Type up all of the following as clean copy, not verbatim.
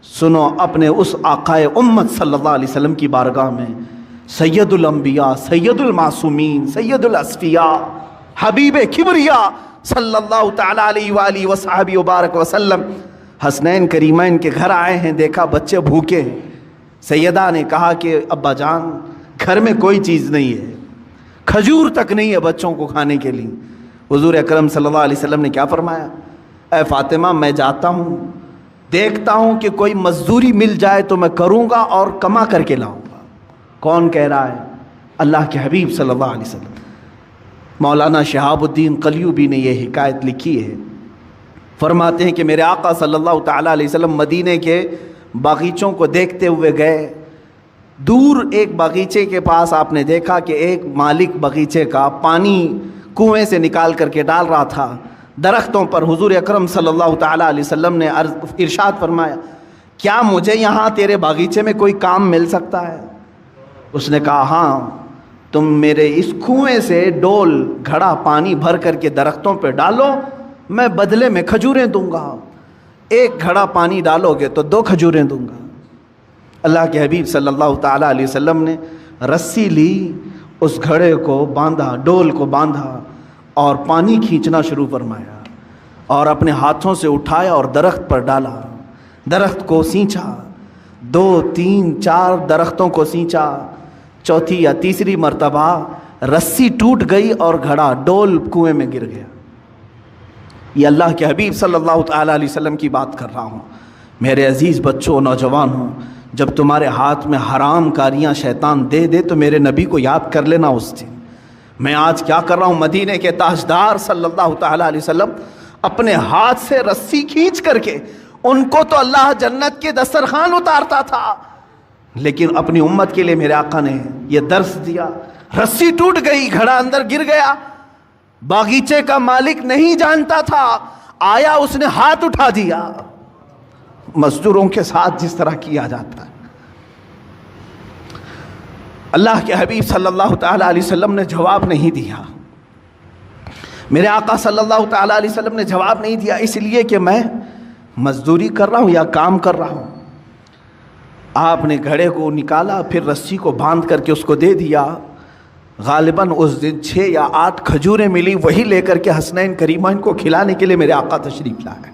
سنو اپنے اس آقائے امت صلی اللہ علیہ وسلم کی بارگاہ میں، سید الانبیاء، سید المعصومین، سید الاسفیاء، حبیب کبریا صلی اللہ تعالی علیہ وآلہ وصحبہ وبارک وسلم حسنین کریمین کے گھر آئے ہیں، دیکھا بچے بھوکے ہیں۔ سیدہ نے کہا کہ ابا جان گھر میں کوئی چیز نہیں ہے، کھجور تک نہیں ہے بچوں کو کھانے کے لیے۔ حضور اکرم صلی اللہ علیہ وسلم نے کیا فرمایا؟ اے فاطمہ میں جاتا ہوں، دیکھتا ہوں کہ کوئی مزدوری مل جائے تو میں کروں گا اور کما کر کے لاؤں گا۔ کون کہہ رہا ہے؟ اللہ کے حبیب صلی اللہ علیہ وسلم۔ مولانا شہاب الدین قلیوبی نے یہ حکایت لکھی ہے، فرماتے ہیں کہ میرے آقا صلی اللہ تعالیٰ علیہ وسلم مدینے کے باغیچوں کو دیکھتے ہوئے گئے۔ دور ایک باغیچے کے پاس آپ نے دیکھا کہ ایک مالک باغیچے کا پانی کنویں سے نکال کر کے ڈال رہا تھا درختوں پر۔ حضور اکرم صلی اللہ تعالیٰ علیہ وسلم نے ارشاد فرمایا، کیا مجھے یہاں تیرے باغیچے میں کوئی کام مل سکتا ہے؟ اس نے کہا ہاں، تم میرے اس کنویں سے ڈول گھڑا پانی بھر کر کے درختوں پہ ڈالو، میں بدلے میں کھجوریں دوں گا۔ ایک گھڑا پانی ڈالو گے تو 2 کھجوریں دوں گا۔ اللہ کے حبیب صلی اللہ تعالیٰ علیہ وسلم نے رسی لی، اس گھڑے کو باندھا، ڈول کو باندھا اور پانی کھینچنا شروع فرمایا اور اپنے ہاتھوں سے اٹھایا اور درخت پر ڈالا، درخت کو سینچا، 2 3 4 درختوں کو سینچا، چوتھی یا تیسری مرتبہ رسی ٹوٹ گئی اور گھڑا ڈول کنویں میں گر گیا۔ یہ اللہ کے حبیب صلی اللہ تعالیٰ علیہ وسلم کی بات کر رہا ہوں۔ میرے عزیز بچوں، نوجوانوں، جب تمہارے ہاتھ میں حرام کاریاں شیطان دے دے تو میرے نبی کو یاد کر لینا اس دن۔ میں آج کیا کر رہا ہوں؟ مدینے کے تاجدار صلی اللہ تعالیٰ علیہ وسلم اپنے ہاتھ سے رسی کھینچ کر کے، ان کو تو اللہ جنت کے دسترخوان اتارتا تھا، لیکن اپنی امت کے لیے میرے آقا نے یہ درس دیا۔ رسی ٹوٹ گئی، گھڑا اندر گر گیا، باغیچے کا مالک نہیں جانتا تھا، آیا اس نے ہاتھ اٹھا دیا، مزدوروں کے ساتھ جس طرح کیا جاتا ہے۔ اللہ کے حبیب صلی اللہ تعالیٰ علیہ وسلم نے جواب نہیں دیا، میرے آقا صلی اللہ تعالیٰ علیہ وسلم نے جواب نہیں دیا، اس لیے کہ میں مزدوری کر رہا ہوں یا کام کر رہا ہوں۔ آپ نے گھڑے کو نکالا، پھر رسی کو باندھ کر کے اس کو دے دیا۔ غالباً اس دن 6 یا 8 کھجوریں ملی، وہی لے کر کے حسنین کریمین کو کھلانے کے لیے میرے آقا تشریف لائے،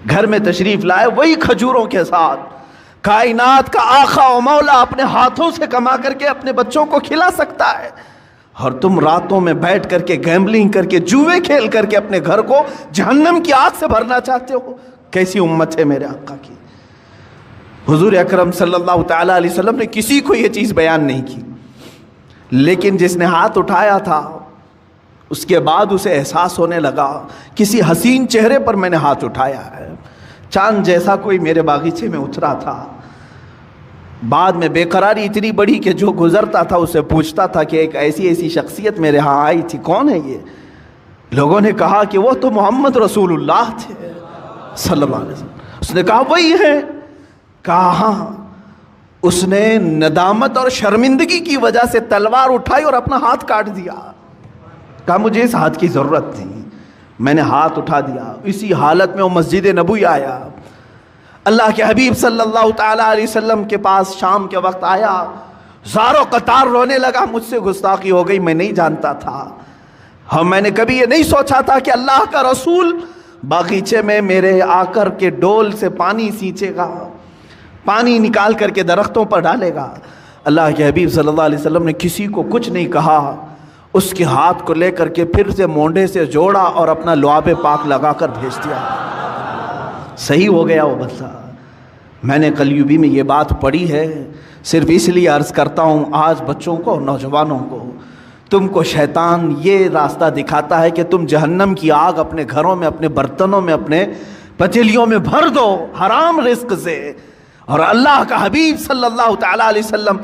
گھر میں تشریف لائے، وہی کھجوروں کے ساتھ کائنات کا آقا و مولا اپنے ہاتھوں سے کما کر کے اپنے بچوں کو کھلا سکتا ہے، اور تم راتوں میں بیٹھ کر کے گیمبلنگ کر کے جوئے کھیل کر کے اپنے گھر کو جہنم کی آگ سے بھرنا چاہتے ہو۔ کیسی امت ہے میرے آقا کی۔ حضور اکرم صلی اللہ تعالیٰ علیہ وسلم نے کسی کو یہ چیز بیان نہیں کی، لیکن جس نے ہاتھ اٹھایا تھا اس کے بعد اسے احساس ہونے لگا کسی حسین چہرے پر میں نے ہاتھ اٹھایا ہے۔ چاند جیسا کوئی میرے باغیچے میں اترا تھا۔ بعد میں بے قراری اتنی بڑی کہ جو گزرتا تھا اسے پوچھتا تھا کہ ایک ایسی شخصیت میرے ہاں آئی تھی، کون ہے یہ؟ لوگوں نے کہا کہ وہ تو محمد رسول اللہ تھے صلی اللہ علیہ وسلم۔ اس نے کہا وہی ہے؟ کہا ہاں۔ اس نے ندامت اور شرمندگی کی وجہ سے تلوار اٹھائی اور اپنا ہاتھ کاٹ دیا۔ کہا مجھے اس ہاتھ کی ضرورت تھی، میں نے ہاتھ اٹھا دیا۔ اسی حالت میں وہ مسجد نبوی آیا، اللہ کے حبیب صلی اللہ تعالیٰ علیہ وسلم کے پاس شام کے وقت آیا، زارو قطار رونے لگا، مجھ سے گستاخی ہو گئی، میں نہیں جانتا تھا، ہاں میں نے کبھی یہ نہیں سوچا تھا کہ اللہ کا رسول باغیچے میں میرے آ کر کے ڈول سے پانی سینچے گا، پانی نکال کر کے درختوں پر ڈالے گا۔ اللہ کے حبیب صلی اللہ علیہ وسلم نے کسی کو کچھ نہیں کہا، اس کے ہاتھ کو لے کر کے پھر سے مونڈے سے جوڑا اور اپنا لعاب پاک لگا کر بھیج دیا۔ صحیح ہو گیا وہ بندہ۔ میں نے قلیوبی میں یہ بات پڑھی ہے، صرف اس لیے عرض کرتا ہوں آج بچوں کو، نوجوانوں کو، تم کو شیطان یہ راستہ دکھاتا ہے کہ تم جہنم کی آگ اپنے گھروں میں، اپنے برتنوں میں، اپنے پتیلیوں میں بھر دو حرام رزق سے، اور اللہ کا حبیب صلی اللہ تعالیٰ علیہ وسلم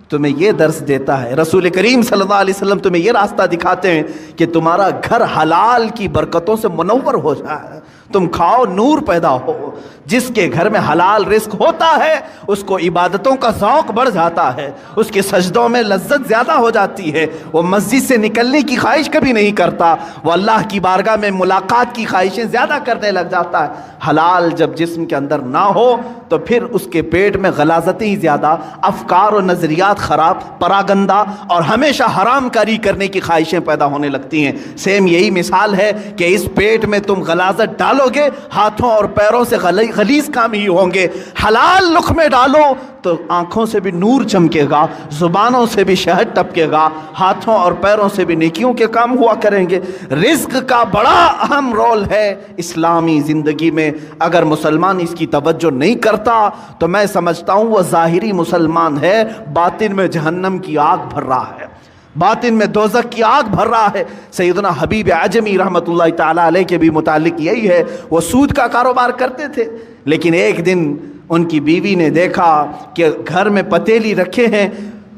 تمہیں یہ درس دیتا ہے، رسول کریم صلی اللہ علیہ وسلم تمہیں یہ راستہ دکھاتے ہیں کہ تمہارا گھر حلال کی برکتوں سے منور ہو جائے، تم کھاؤ نور پیدا ہو۔ جس کے گھر میں حلال رزق ہوتا ہے اس کو عبادتوں کا ذوق بڑھ جاتا ہے، اس کے سجدوں میں لذت زیادہ ہو جاتی ہے، وہ مسجد سے نکلنے کی خواہش کبھی نہیں کرتا، وہ اللہ کی بارگاہ میں ملاقات کی خواہشیں زیادہ کرنے لگ جاتا ہے۔ حلال جب جسم کے اندر نہ ہو تو پھر اس کے پیٹ میں غلاظتیں ہی زیادہ، افکار و نظریات خراب، پراگندہ اور ہمیشہ حرام کاری کرنے کی خواہشیں پیدا ہونے لگتی ہیں۔ سیم یہی مثال ہے کہ اس پیٹ میں تم غلاظت ڈالو گے، ہاتھوں اور پیروں سے غلیظ کام ہی ہوں گے۔ حلال لقمے ڈالو تو آنکھوں سے بھی نور چمکے گا، زبانوں سے بھی شہد ٹپکے گا، ہاتھوں اور پیروں سے بھی نیکیوں کے کام ہوا کریں گے۔ رزق کا بڑا اہم رول ہے اسلامی زندگی میں۔ اگر مسلمان اس کی توجہ نہیں کرتا تو میں سمجھتا ہوں وہ ظاہری مسلمان ہے، باطن میں جہنم کی آگ بھر رہا ہے، باطن میں دوزخ کی آگ بھر رہا ہے۔ سیدنا حبیب اعجمی رحمۃ اللہ تعالیٰ علیہ کے بھی متعلق یہی ہے، وہ سود کا کاروبار کرتے تھے، لیکن ایک دن ان کی بیوی نے دیکھا کہ گھر میں پتیلی رکھے ہیں،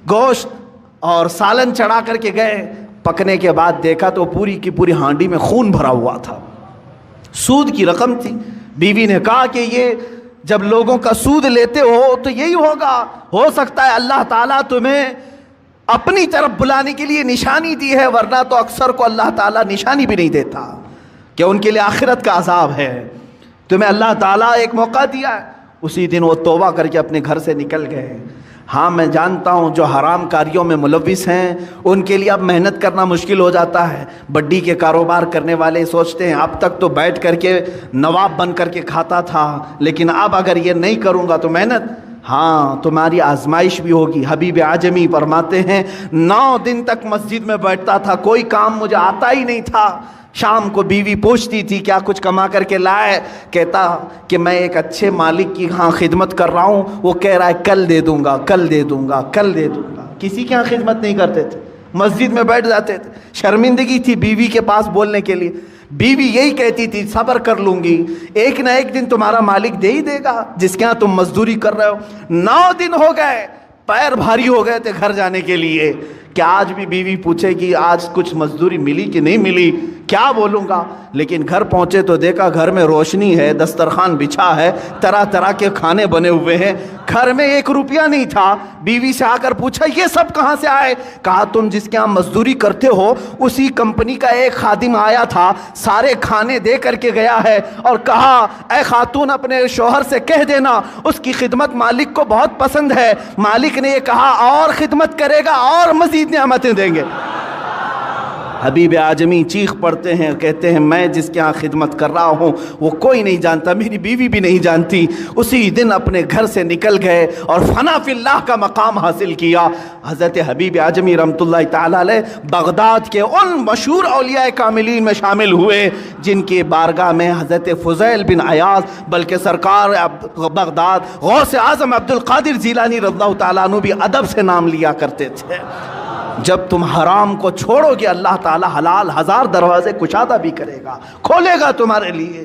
گوشت اور سالن چڑھا کر کے گئے، پکنے کے بعد دیکھا تو پوری کی پوری ہانڈی میں خون بھرا ہوا تھا، سود کی رقم تھی۔ بیوی نے کہا کہ یہ جب لوگوں کا سود لیتے ہو تو یہی ہوگا، ہو سکتا ہے اللہ تعالیٰ تمہیں اپنی طرف بلانے کے لیے نشانی دی ہے، ورنہ تو اکثر کو اللہ تعالیٰ نشانی بھی نہیں دیتا کہ ان کے لیے آخرت کا عذاب ہے۔ تمہیں اللہ تعالیٰ ایک موقع دیا ہے۔ اسی دن وہ توبہ کر کے اپنے گھر سے نکل گئے۔ ہاں میں جانتا ہوں جو حرام کاریوں میں ملوث ہیں ان کے لیے اب محنت کرنا مشکل ہو جاتا ہے۔ بڈی کے کاروبار کرنے والے سوچتے ہیں اب تک تو بیٹھ کر کے نواب بن کر کے کھاتا تھا، لیکن اب اگر یہ نہیں کروں گا تو محنت، ہاں تمہاری آزمائش بھی ہوگی۔ حبیب اعجمی فرماتے ہیں 9 دن تک مسجد میں بیٹھتا تھا، کوئی کام مجھے آتا ہی نہیں تھا۔ شام کو بیوی پوچھتی تھی کیا کچھ کما کر کے لائے، کہتا کہ میں ایک اچھے مالک کی ہاں خدمت کر رہا ہوں، وہ کہہ رہا ہے کل دے دوں گا، کل دے دوں گا، کل دے دوں گا۔ کسی کی ہاں خدمت نہیں کرتے تھے، مسجد میں بیٹھ جاتے تھے۔ شرمندگی تھی بیوی کے پاس بولنے کے لیے، بیوی یہی کہتی تھی صبر کر لوں گی، ایک نہ ایک دن تمہارا مالک دے ہی دے گا جس کے ہاں تم مزدوری کر رہے ہو۔ 9 دن ہو گئے، پیر بھاری ہو گئے تھے گھر جانے کے لیے کہ آج بھی بیوی پوچھے گی آج کچھ مزدوری ملی کہ نہیں ملی، کیا بولوں گا؟ لیکن گھر پہنچے تو دیکھا گھر میں روشنی ہے، دسترخوان بچھا ہے، طرح طرح کے کھانے بنے ہوئے ہیں، گھر میں 1 روپیہ نہیں تھا۔ بیوی سے آ کر پوچھا یہ سب کہاں سے آئے؟ کہا تم جس کے ہاں مزدوری کرتے ہو اسی کمپنی کا ایک خادم آیا تھا، سارے کھانے دے کر کے گیا ہے اور کہا اے خاتون اپنے شوہر سے کہہ دینا اس کی خدمت مالک کو بہت پسند ہے۔ مالک نے یہ کہا اور خدمت کرے گا اور مزید نعمتیں دیں گے۔ حبیب اعجمی چیخ پڑتے ہیں، کہتے ہیں میں جس کے ہاں خدمت کر رہا ہوں وہ کوئی نہیں جانتا، میری بیوی بھی نہیں جانتی۔ اسی دن اپنے گھر سے نکل گئے اور فنا فی اللہ کا مقام حاصل کیا۔ حضرت حبیب اعجمی رحمۃ اللہ تعالیٰ علیہ بغداد کے ان مشہور اولیاء کاملین میں شامل ہوئے جن کی بارگاہ میں حضرت فضیل بن عیاض بلکہ سرکار بغداد غوث اعظم عبد القادر جیلانی رضی اللہ تعالیٰ عنہ بھی ادب سے نام لیا کرتے تھے۔ جب تم حرام کو چھوڑو گے اللہ تعالی حلال 1000 دروازے کشادہ بھی کرے گا، کھولے گا تمہارے لیے۔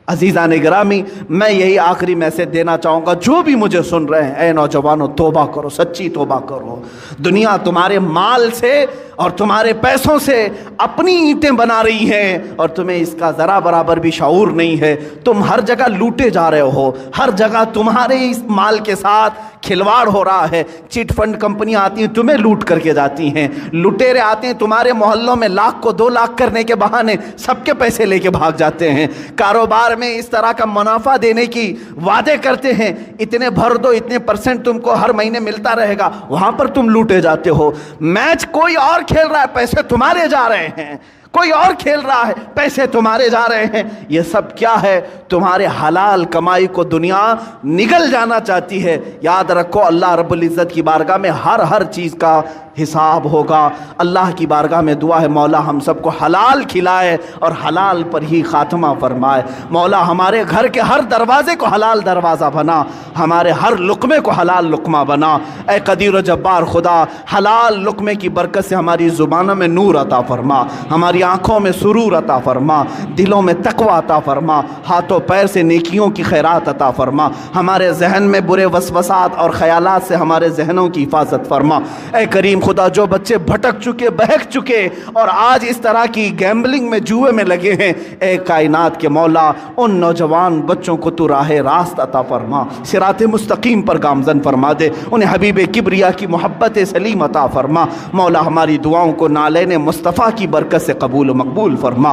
عزیزان گرامی، میں یہی آخری میسج دینا چاہوں گا جو بھی مجھے سن رہے ہیں، اے نوجوانوں توبہ کرو، سچی توبہ کرو۔ دنیا تمہارے مال سے اور تمہارے پیسوں سے اپنی اینٹیں بنا رہی ہیں اور تمہیں اس کا ذرا برابر بھی شعور نہیں ہے۔ تم ہر جگہ لوٹے جا رہے ہو، ہر جگہ تمہارے اس مال کے ساتھ کھلواڑ ہو رہا ہے۔ چٹ فنڈ کمپنیاں آتی ہیں تمہیں لوٹ کر کے جاتی ہیں، لٹیرے آتے ہیں تمہارے محلوں میں 1,00,000 کو 2,00,000 کرنے کے بہانے سب کے پیسے لے کے بھاگ جاتے ہیں۔ کاروبار میں اس طرح کا منافع دینے کی وعدے کرتے ہیں، اتنے بھر دو، اتنے % تم کو ہر مہینے ملتا رہے گا، وہاں پر تم لوٹے جاتے ہو۔ میچ کوئی اور کھیل رہا ہے، پیسے تمہارے جا رہے ہیں، کوئی اور کھیل رہا ہے، پیسے تمہارے جا رہے ہیں۔ یہ سب کیا ہے؟ تمہارے حلال کمائی کو دنیا نگل جانا چاہتی ہے۔ یاد رکھو اللہ رب العزت کی بارگاہ میں ہر چیز کا حساب ہوگا۔ اللہ کی بارگاہ میں دعا ہے مولا ہم سب کو حلال کھلائے اور حلال پر ہی خاتمہ فرمائے۔ مولا ہمارے گھر کے ہر دروازے کو حلال دروازہ بنا، ہمارے ہر لقمے کو حلال لقمہ بنا۔ اے قدیر و جبار خدا، حلال لقمے کی برکت سے ہماری زبانوں میں نور عطا فرما، ہماری آنکھوں میں سرور عطا فرما، دلوں میں تقوی عطا فرما، ہاتھوں پیر سے نیکیوں کی خیرات عطا فرما، ہمارے ذہن میں برے وسوسات اور خیالات سے ہمارے ذہنوں کی حفاظت فرما۔ اے کریم خدا جو بچے بھٹک چکے، بہک چکے اور آج اس طرح کی گیمبلنگ میں، جوئے میں لگے ہیں، اے کائنات کے مولا ان نوجوان بچوں کو تو راہ راست عطا فرما، صراط مستقیم پر گامزن فرما دے، انہیں حبیب کبریا کی محبت سلیم عطا فرما۔ مولا ہماری دعاؤں کو نالین مصطفیٰ کی برکت سے قبول و مقبول فرما۔